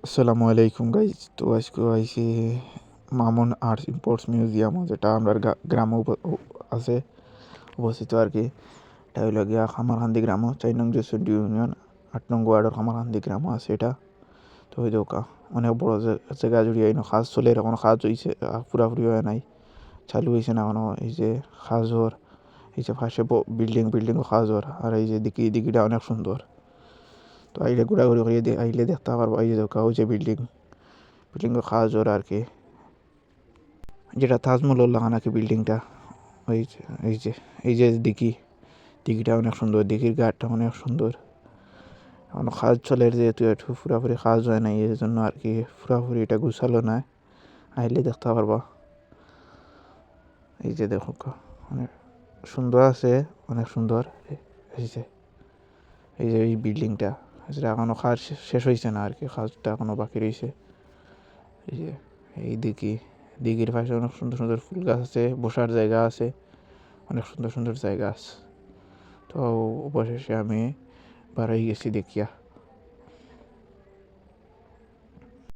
আসসালামু আলাইকুম গাইজ। তো আজকে আইসি মামুন আর্টস ইম্পোর্টস মিউজিয়াম, যেটা আমরা গ্রামে আছে অবস্থিত আর কি। এটা হইল গিয়া খামারকান্দি গ্রাম, 4 নং জেসুন্ডি ইউনিয়ন, 8 নং ওয়ার্ডের খামারকান্দি গ্রাম আছে এটা। তো ওই দোকা অনেক বড় জায়গা জুড়িয়ে কাজ চলে, এখনো কাজ হয়েছে, পুরাপুরি হয় নাই, চালু হয়েছে না এখনো। এই যে কাজর, এই যে পাশে বিল্ডিং কাজর, আর এই যে দিকিটা অনেক সুন্দর। তো আইলে ঘোরাঘুরি করে আইলে দেখতে পারবো। এই যে দোকা ওই যে বিল্ডিং খাওয়া জোর আর কি, যেটা তাজমহল লাগা নাকি বিল্ডিংটা। ওই যে এই যে এই যে দিঘিটা অনেক সুন্দর, দিঘির ঘাটটা অনেক সুন্দর। এখন কাজ চলে যেহেতু একটু পুরাপুরি কাজ হয় না, এই জন্য আর কি পুরাপুরি এটা গুছালো না। আইলে দেখতে পারবা। এই যে দেখো অনেক সুন্দর আছে, অনেক সুন্দর। এই যে এই বিল্ডিংটা, যেটা এখনো কাজ শেষ হয়েছে না আর কি, কাজটা এখনো বাকি রয়েছে। এই যে এই দিঘির পাশে অনেক সুন্দর সুন্দর ফুল গাছ আছে, বসার জায়গা আছে, অনেক সুন্দর সুন্দর জায়গা আছে। তো অবশেষে আমি বার হয়ে গেছি দেখিয়া।